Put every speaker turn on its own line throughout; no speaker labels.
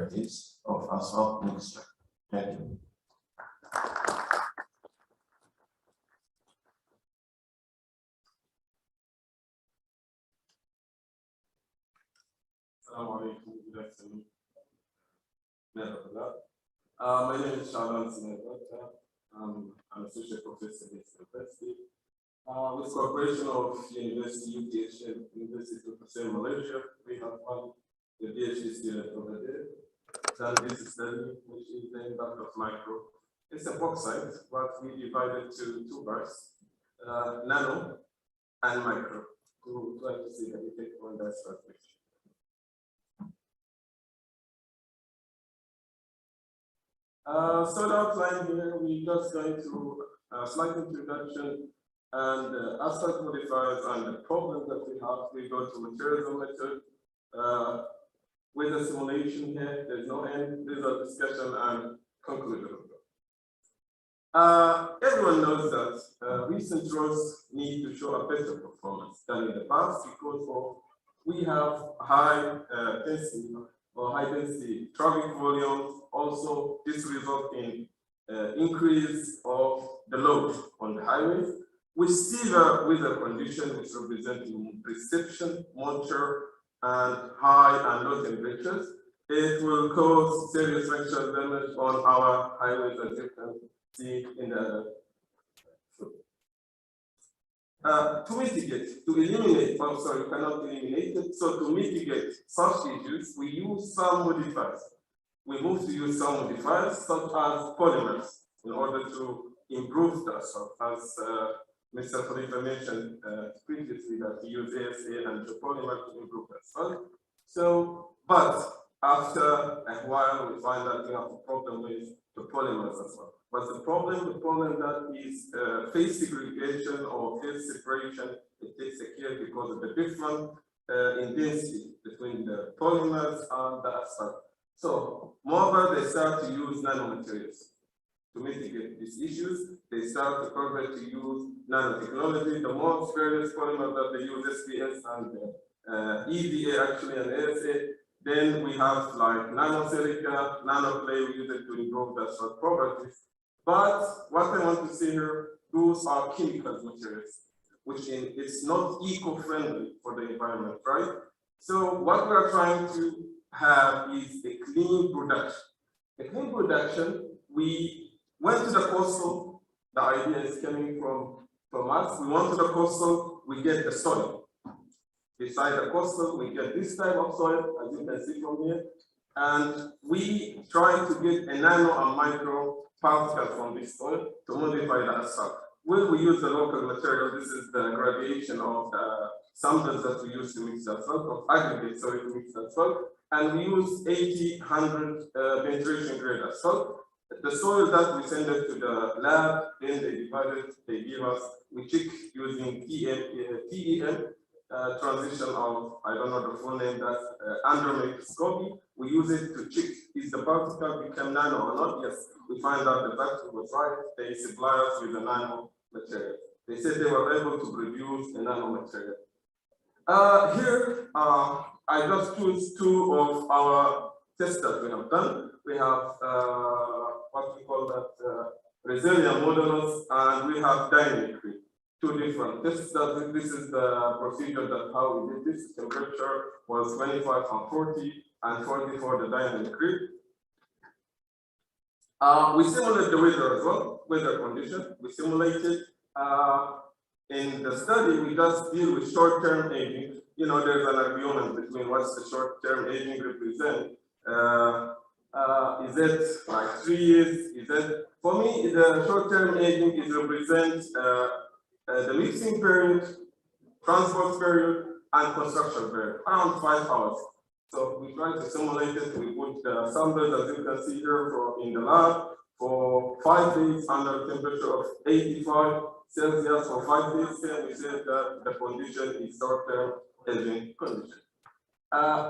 properties of asphalt mixture. Thank you.
Assalamu alaikum. Good afternoon. My name is Shaban. I'm an associate professor at the university. With cooperation of University UTH and University of Hussein, Malaysia, we have one the PhD student over there done this study, which is the impact of micro. It's a bauxite, but we divided to two parts, nano and micro, to try to see the effect on that structure. So the outline here, we're just going to a slight introduction and asphalt modifiers and the problem that we have. We go to materials method with a simulation here. There's no end. There's a discussion and conclusion. Everyone knows that recent roads need to show a better performance than in the past because we have high density or high density traffic volumes. Also, this results in increase of the load on the highways. We still with a condition which representing precipitation, moisture, and high and low temperatures. It will cause serious structural damage on our highways, as you can see in the to mitigate, to eliminate, I'm sorry, you cannot eliminate it. So to mitigate such issues, we use some modifiers. We move to use some modifiers such as polymers in order to improve the asphalt. As Mr. Khalifa mentioned previously that we use ASA and the polymer to improve the asphalt. So, but after a while, we find that we have a problem with the polymers as well. But the problem that is phase segregation or phase separation, it takes a care because of the different in density between the polymers and the asphalt. So, moreover, they start to use nanomaterials to mitigate these issues. They start to progress to use nanotechnology. The most various polymers that they use, SPS and EVA actually, and ASA. Then we have like nanosilica, nanoclay, we use it to improve the asphalt properties. But what I want to say here, those are chemical materials, which it's not eco-friendly for the environment, right? So what we are trying to have is a clean production. A clean production, we went to the coastal, the idea is coming from us. We went to the coastal, we get the soil. Beside the coastal, we get this type of soil, as you can see from here. And we try to get a nano and micro particle from this soil to modify the asphalt. When we use the local material, this is the gradation of the samples that we use to mix the asphalt, of aggregate soil to mix the asphalt. And we use 80-100 penetration grade asphalt. The soil that we send it to the lab, then they divide it, they give us, we check using TEM, transition of, I don't know the full name, that's under microscopy. We use it to check is the particle become nano or not. Yes, we find out the particle was right. They supply us with a nano material. They said they were able to produce a nano material. Here, I just choose two of our tests that we have done. We have what we call that resilient modulus, and we have dynamic creep. Two different tests. This is the procedure that how we did this. Temperature was 25 and 40, and 40 for the dynamic creep. We simulate the weather as well, weather condition. We simulated in the study. We just deal with short-term aging. You know, there's an argument between what's the short-term aging represent. Is it like 3 years? Is it for me? The short-term aging is represent the mixing period, transport period, and construction period, around 5 hours. So we try to simulate it. We put the samples, as you can see here, in the lab for 5 days under a temperature of 85 Celsius for 5 days. Then we said that the condition is short-term aging condition.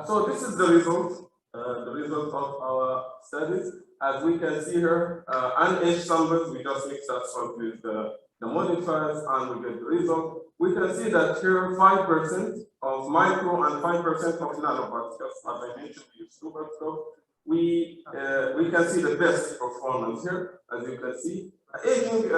So this is the result of our studies. As we can see here, unaged samples, we just mix that salt with the modifiers and we get the result. We can see that here 5% of micro and 5% of nanoparticles. As I mentioned, we use two particles. we can see the best performance here, as you can see. Aging,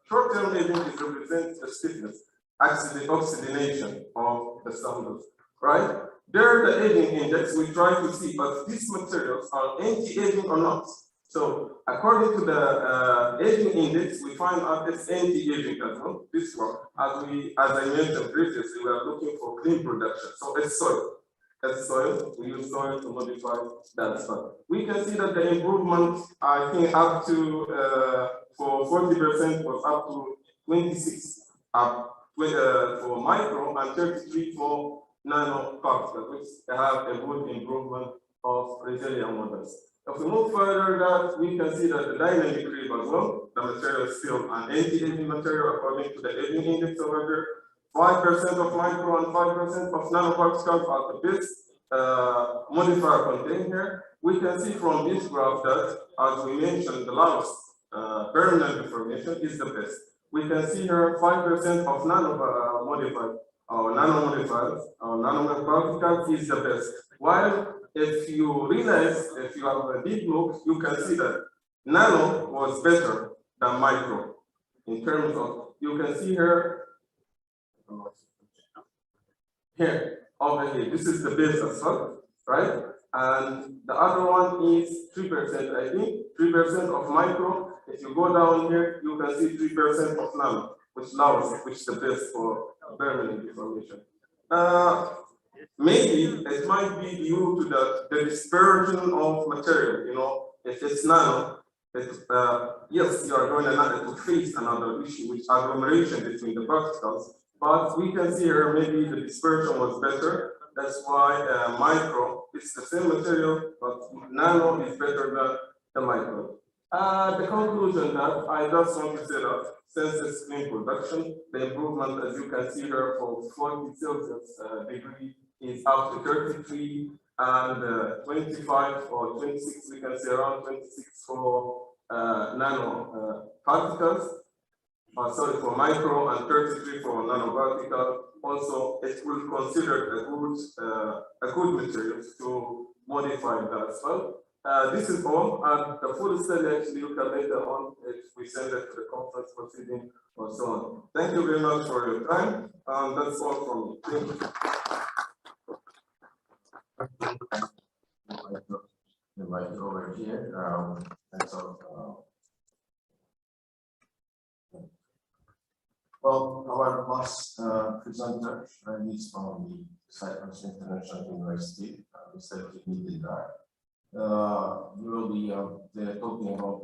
short-term aging is represents the stiffness, oxidation of the cellulose, right? There, the aging index we try to see, but these materials are anti-aging or not. So according to the aging index, we find out it's anti-aging as well. This one, as I mentioned previously, we are looking for clean production. So it's soil. As soil, we use soil to modify that soil. We can see that the improvement, I think, up to for 40% was up to 26 for micro and 33 for nano particles, which have a good improvement of resilient models. If we move further, that we can see that the dynamic creep as well, the material is still an anti-aging material according to the aging index over there. 5% of micro and 5% of nanoparticles are the best modifier contained here. We can see from this graph that, as we mentioned, the lowest permanent deformation is the best. We can see here 5% of nano-modified, or nano-modified, or nanoparticles is the best. While if you realize, if you have a deep look, you can see that nano was better than micro in terms of, you can see here, over here, this is the base asphalt, right? And the other one is 3%, I think, 3% of micro. If you go down here, you can see 3% of nano, which is the best for permanent deformation. Maybe it might be due to the dispersion of material. You know, if it's nano, yes, you are going to face another issue, which agglomeration between the particles. But we can see here maybe the dispersion was better. That's why micro, it's the same material, but nano is better than the micro. The conclusion that I just want to say that since it's clean production, the improvement, as you can see here, for 40 Celsius degree is up to 33, and 25 or 26, we can say around 26 for nano particles. Sorry, for micro, and 33 for nanoparticle. Also, it will consider a good material to modify that as well. This is all, and the full study actually you can later on if we send it to the conference proceeding or so on. Thank you very much for your time. That's all from me. Thank you.
The mic over here. That's all. Well, our last presenter is from the Cyprus International University, Mr. Kidney Didar. We will be talking about